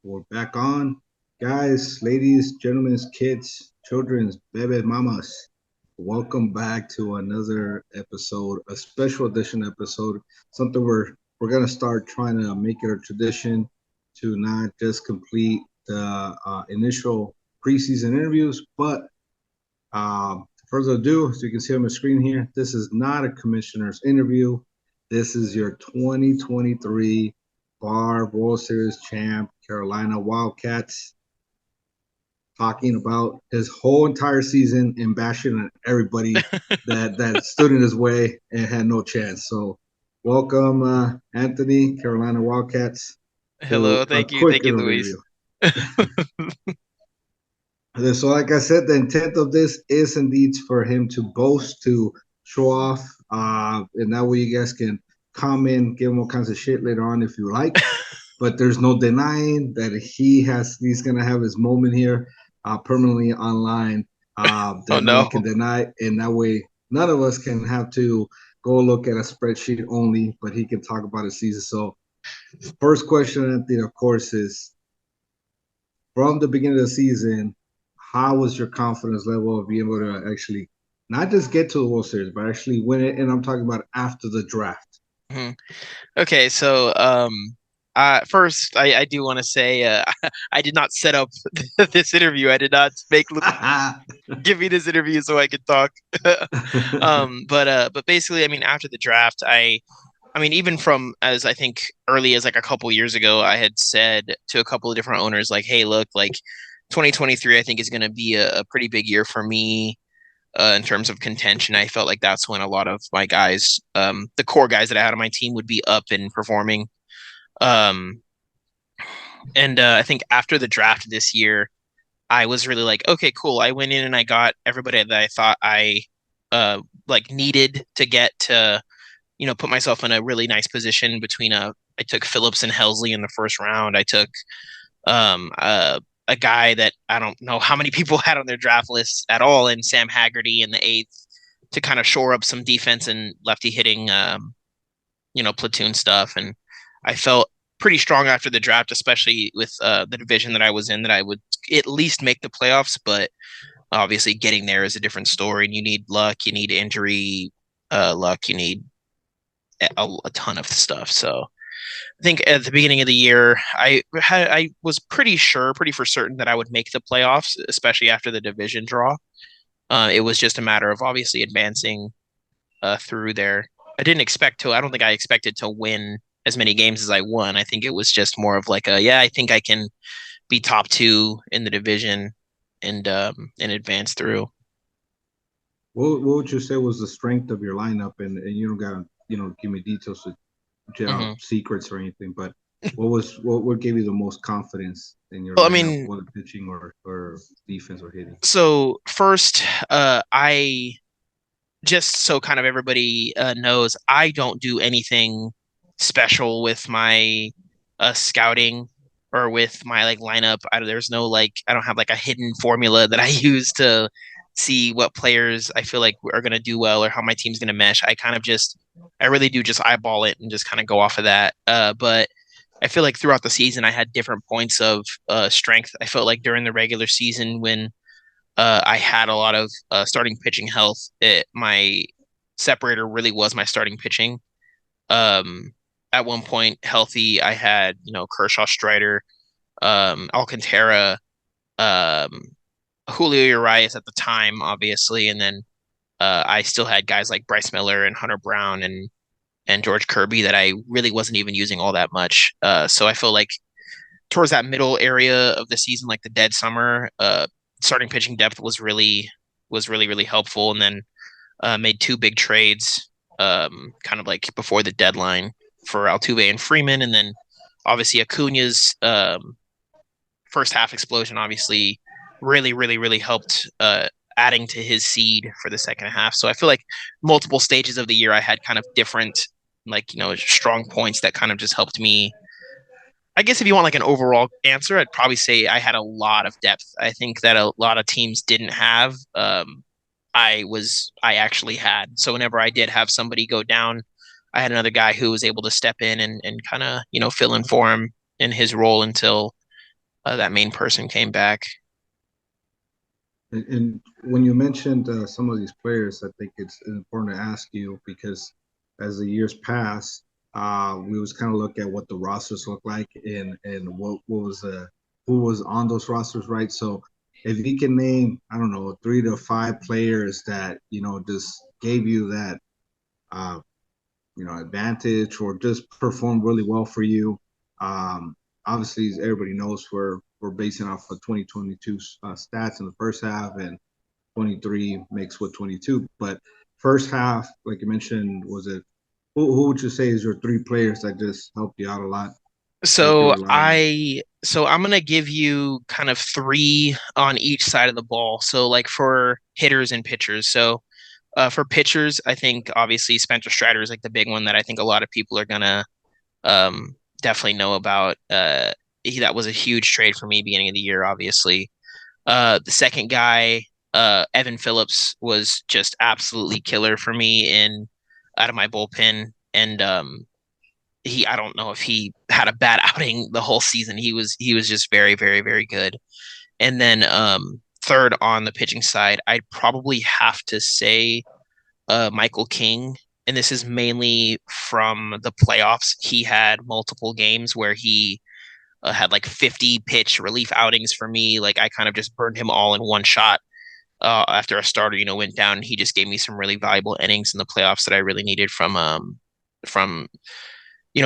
We're back on. Guys, ladies, gentlemen, kids, children's, bebe mamas. Welcome back to another episode, a special edition episode. Something we're gonna start trying to make it a tradition to not just complete the initial preseason interviews, but further ado, as you can see on the screen here, this is not a commissioner's interview. This is your 2023 Barb World Series champ, Carolina Wildcats, talking about his whole entire season and bashing at everybody that stood in his way and had no chance. So, welcome, Anthony, Carolina Wildcats, Hello, to a thank quick you, interview. Luis. So, like I said, the intent of this is indeed for him to boast, to show off, and that way you guys can comment, give him all kinds of shit later on if you like. But there's no denying that he's gonna have his moment here, permanently online, Oh that no one no. can deny, and that way none of us can have to go look at a spreadsheet only, but he can talk about his season. So, first question, Anthony, of course, is from the beginning of the season, how was your confidence level of being able to actually not just get to the World Series, but actually win it? And I'm talking about after the draft. Mhm. Okay, so first I do want to say I did not set up this interview. I did not make give me this interview so I could talk. But basically, I mean, after the draft, I mean, even from as I think early as like a couple years ago, I had said to a couple of different owners, like, hey, look, like 2023, I think is going to be a pretty big year for me in terms of contention. I felt like that's when a lot of my guys, the core guys that I had on my team, would be up and performing. Um, and I think after the draft this year, I was really like, okay, cool. I went in and I got everybody that I thought I like needed to get to, put myself in a really nice position between I took Phillips and Helsley in the first round. I took a guy that I don't know how many people had on their draft list at all, and Sam Haggerty in the eighth to kind of shore up some defense and lefty hitting, platoon stuff. And I felt pretty strong after the draft, especially with the division that I was in, that I would at least make the playoffs. But obviously, getting there is a different story, and you need luck, you need injury luck, you need a ton of stuff. So I think at the beginning of the year, I was pretty sure, pretty for certain that I would make the playoffs, especially after the division draw. It was just a matter of obviously advancing through there. I didn't expect to. I don't think I expected to win as many games as I won. I think it was just more of like a yeah. I think I can be top two in the division and advance through. What would you say was the strength of your lineup? And you don't gotta give me details of Hmm. secrets or anything, but what gave you the most confidence in your Well, I lineup, mean, whether pitching or defense or hitting? so first, I just so kind of everybody knows, I don't do anything special with my scouting or with my like lineup. There's no like I don't have like a hidden formula that I use to see what players I feel like are going to do well or how my team's going to mesh. I really do just eyeball it and just kind of go off of that. But I feel like throughout the season I had different points of strength. I felt like during the regular season when I had a lot of starting pitching health. My separator really was my starting pitching. Um, at one point, healthy, I had Kershaw, Strider, Alcantara, um, Julio Urias at the time, obviously, and then I still had guys like Bryce Miller and Hunter Brown and George Kirby that I really wasn't even using all that much. So I feel like towards that middle area of the season, like the dead summer, starting pitching depth was really helpful, and then made two big trades, kind of like before the deadline for Altuve and Freeman, and then obviously Acuna's first half explosion obviously really helped adding to his seed for the second half. So I feel like multiple stages of the year I had kind of different like strong points that kind of just helped me. I guess if you want like an overall answer, I'd probably say I had a lot of depth. I think that a lot of teams didn't have. I actually had. So whenever I did have somebody go down, I had another guy who was able to step in and kind of fill in for him in his role until that main person came back. And when you mentioned some of these players, I think it's important to ask you because as the years pass, we was kind of look at what the rosters look like and what was who was on those rosters, right? So if you can name, I don't know, 3 to 5 players that just gave you that uh, advantage or just performed really well for you. Um, Obviously, as everybody knows, we're basing off of 2022 stats in the first half and 23 mixed with 22. But first half, like you mentioned, was it who would you say is your 3 players that just helped you out a lot, that you could rely on? So I'm gonna give you kind of three on each side of the ball. So like for hitters and pitchers. So for pitchers, I think obviously Spencer Strider is like the big one that I think a lot of people are gonna definitely know about. That was a huge trade for me beginning of the year, obviously. The second guy, Evan Phillips, was just absolutely killer for me in out of my bullpen. And I don't know if he had a bad outing the whole season. He was just very, very, very good. And then third on the pitching side, I'd probably have to say Michael King. And this is mainly from the playoffs. He had multiple games where he had like 50 pitch relief outings for me. Like I kind of just burned him all in one shot after a starter, went down. He just gave me some really valuable innings in the playoffs that I really needed from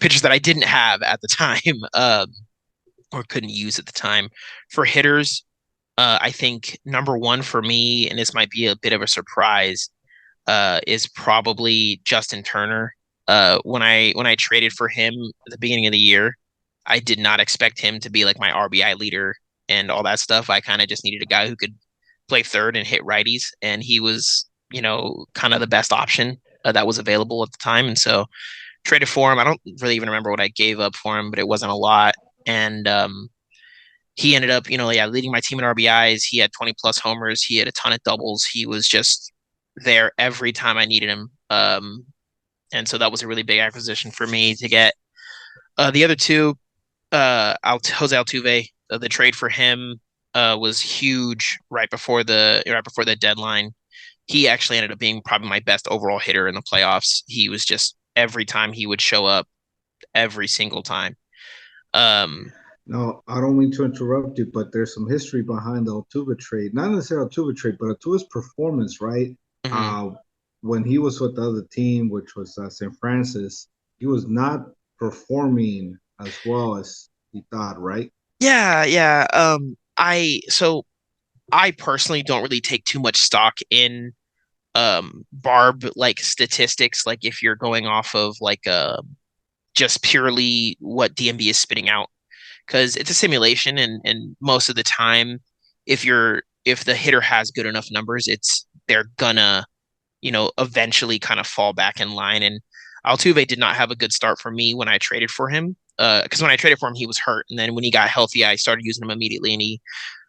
pitchers that I didn't have at the time or couldn't use at the time. For hitters, I think number one for me, and this might be a bit of a surprise, is probably Justin Turner. When I traded for him at the beginning of the year, I did not expect him to be like my RBI leader and all that stuff. I kind of just needed a guy who could play third and hit righties, and he was, kind of the best option that was available at the time. And so traded for him. I don't really even remember what I gave up for him, but it wasn't a lot. And he ended up, yeah, leading my team in RBIs. He had 20 plus homers. He had a ton of doubles. He was just there every time I needed him. And so that was a really big acquisition for me to get. The other two, Jose Altuve, the trade for him was huge right before the deadline. He actually ended up being probably my best overall hitter in the playoffs. He was just every time he would show up, every single time. Um, No, I don't mean to interrupt you, but there's some history behind the Altuve trade. Not necessarily Altuve trade, but Altuve's performance, right? mhm. Uh, when he was with the other team, which was St. Francis, he was not performing as well as he thought, right? Yeah, yeah. I personally don't really take too much stock in Barb like statistics, like if you're going off of like just purely what DMB is spitting out, because it's a simulation, and most of the time, if the hitter has good enough numbers, they're gonna eventually kind of fall back in line. And Altuve did not have a good start for me when I traded for him. Because when I traded for him, he was hurt, and then when he got healthy, I started using him immediately, and he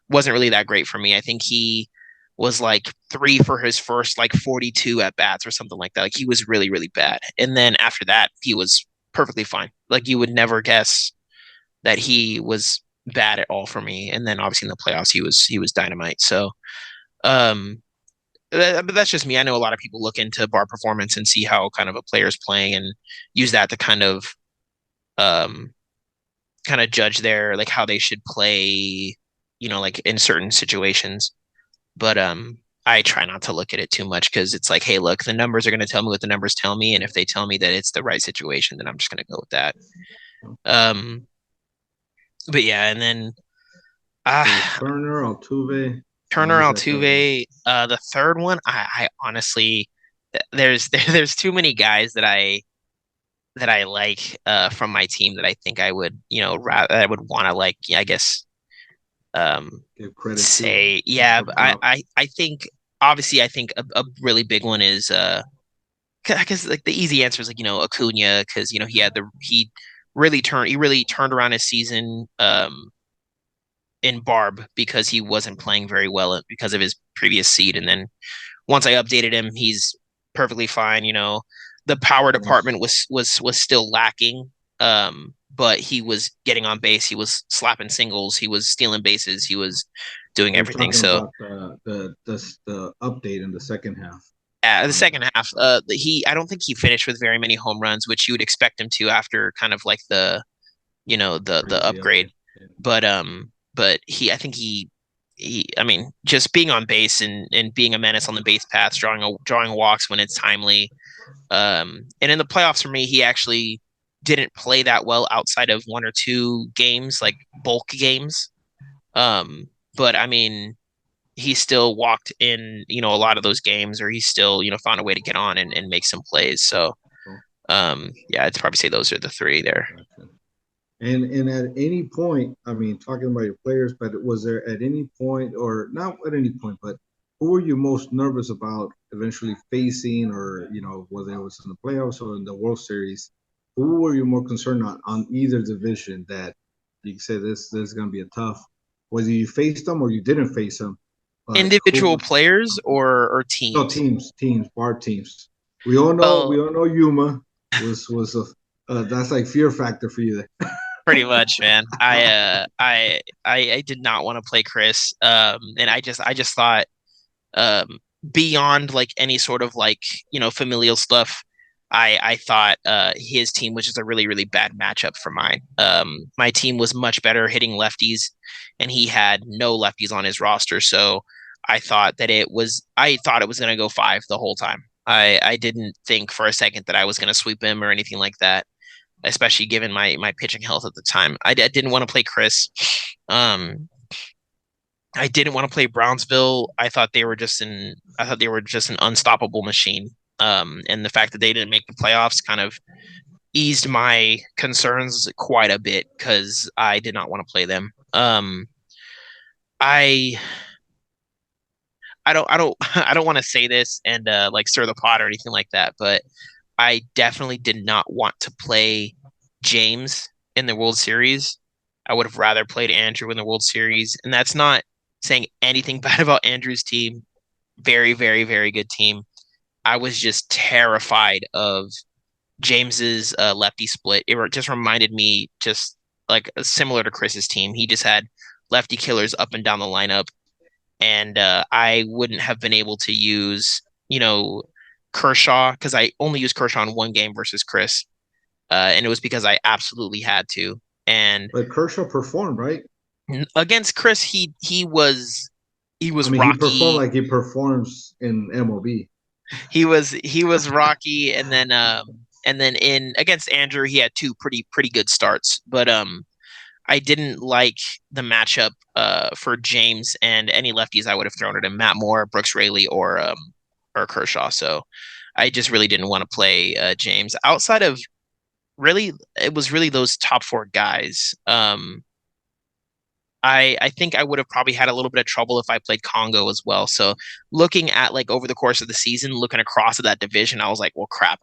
wasn't really that great for me. I think he was like three for his first like 42 at bats or something like that. Like he was really, really bad. And then after that, he was perfectly fine. Like you would never guess that he was bad at all for me. And then obviously in the playoffs, he was dynamite. So um, but that's just me. I know a lot of people look into bar performance and see how kind of a player's playing and use that to um kind of judge their like how they should play, like in certain situations. But I try not to look at it too much because it's like, hey, look, the numbers are going to tell me what the numbers tell me, and if they tell me that it's the right situation, then I'm just going to go with that. Um, but yeah, and then uh, So Turner, Altuve, and Turner who's that third one? Altuve, the third one, I honestly, there's too many guys that I like from my team that I think I would, rather I would want to like, yeah, I guess um Give credit to say yeah, up but I top. I I think obviously I think a really big one is I guess like the easy answer is like Acuna because he really turned around his season in Barb because he wasn't playing very well because of his previous seed, and then once I updated him, he's perfectly fine. The power Nice. department was still lacking. but he was getting on base. He was slapping singles. He was stealing bases. He was doing You're everything. talking So about the update in the second half the on second half, I don't think he finished with very many home runs, which you would expect him to after kind of like the crazy upgrade. update. Yeah. But I think I mean, just being on base and being a menace on the base paths, drawing walks when it's timely. And in the playoffs for me, he actually didn't play that well outside of one or two games, like bulk games. But I mean, he still walked in, a lot of those games, or he still, found a way to get on and make some plays. So, Oh, yeah, I'd probably say those are the three there. gotcha. And at any point, I mean, talking about your players, but was there at any point, or not at any point, but who were you most nervous about eventually facing, or whether it was in the playoffs or in the World Series? Who were you more concerned on either division that you could say this is going to be a tough? Whether you faced them or you didn't face them, but Individual who? players or No, teams? teams, bar teams. We all know Yuma was a that's like fear factor for you there. Pretty much, man. I did not want to play Chris. And I just thought beyond like any sort of like, familial stuff, I thought his team was just a really, really bad matchup for mine. My team was much better hitting lefties, and he had no lefties on his roster. So I thought it was gonna go five the whole time. I didn't think for a second that I was gonna sweep him or anything like that, especially given my pitching health at the time. I didn't want to play Chris. Um, I didn't want to play Brownsville. I thought they were just an unstoppable machine. And the fact that they didn't make the playoffs kind of eased my concerns quite a bit because I did not want to play them. I I don't I don't want to say this and like stir the pot or anything like that, but I definitely did not want to play James in the World Series. I would have rather played Andrew in the World Series, and that's not saying anything bad about Andrew's team. Very, very, very good team. I was just terrified of James's lefty split. Just reminded me just like similar to Chris's team. He just had lefty killers up and down the lineup, and I wouldn't have been able to use, Kershaw because I only used Kershaw in one game versus Chris, and it was because I absolutely had to. And But Kershaw performed, right? against Chris, he I was mean, he performed rocky. like he performs in MLB. He was rocky, and then in against Andrew, he had two pretty good starts. But I didn't like the matchup for James and any lefties I would have thrown at him, Matt Moore, Brooks Raley, or Kershaw. So I just really didn't want to play James. Outside of really, it was really those top four guys. I think I would have probably had a little bit of trouble if I played Congo as well. So looking at like over the course of the season, looking across at that division, I was like, well, crap,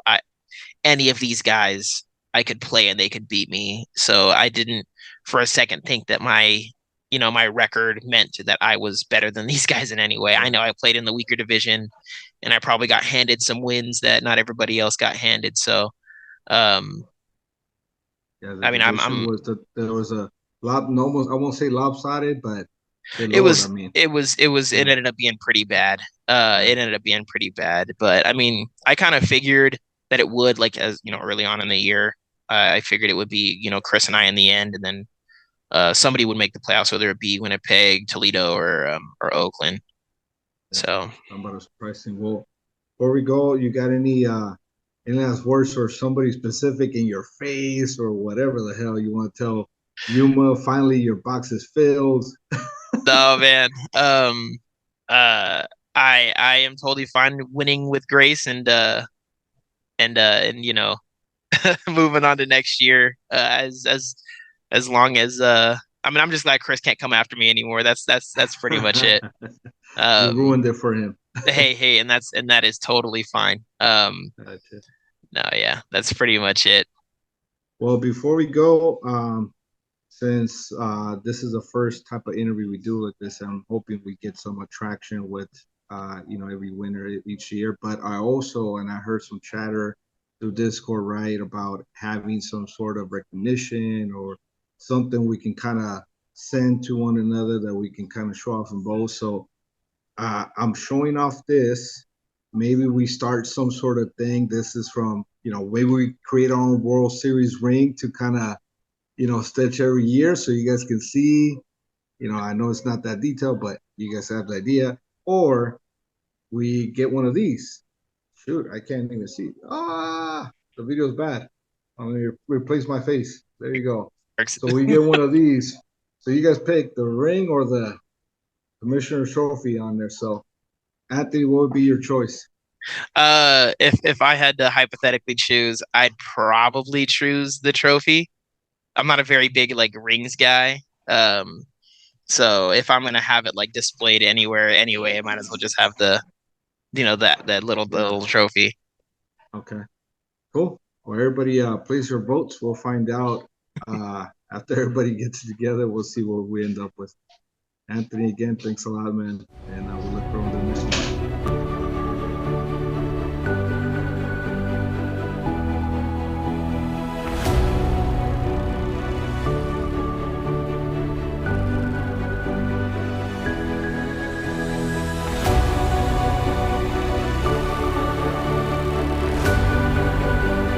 any of these guys I could play and they could beat me. So I didn't for a second think that my record meant that I was better than these guys in any way. I Yeah, know I played in the weaker division and I probably got handed some wins that not everybody else got handed. So, um, yeah. The I mean, division was there was a lot, almost I won't say lopsided, but good it lord, I was, mean, it yeah, ended up being pretty bad. yeah, It ended up being pretty bad, but I mean, I kind of figured that it would, like, as early on in the year, I figured it would be, Chris and I in the end, and then somebody would make the playoffs, whether it be Winnipeg, Toledo, or Oakland. yeah. So I'm about to surprising. Well, before we go, you got any last words or somebody specific in your face or whatever the hell you want to tell Yuma? Finally, your box is filled. no, man. Uh, I am totally fine winning with grace and moving on to next year. As long as I mean, I'm just glad Chris can't come after me anymore. That's pretty much it. You Um, ruined it for him. hey, and that is totally fine. Gotcha. No, yeah, that's pretty much it. Well, before we go, since this is the first type of interview we do like this, I'm hoping we get some attraction with every winner each year. But I also, and I heard some chatter through Discord, right, about having some sort of recognition or something we can kind of send to one another that we can kind of show off and boast. So I'm showing off this. Maybe we start some sort of thing. This is from, maybe we create our own World Series ring to kind of, stitch every year so you guys can see. I know it's not that detailed, but you guys have the idea. Or we get one of these. Shoot, I can't even see. The video's bad. I'm gonna replace my face. There you go. So we get one of these. So you guys pick the ring or the commissioner trophy on there. So Anthony, what would be your choice? If I had to hypothetically choose, I'd probably choose the trophy. I'm not a very big like rings guy. So if I'm gonna have it like displayed anywhere anyway, I might as well just have that little trophy. Okay, cool. Well, everybody, place your votes. We'll find out after everybody gets together. We'll see what we end up with. Anthony, again, thanks a lot, man. And we look forward to the next one.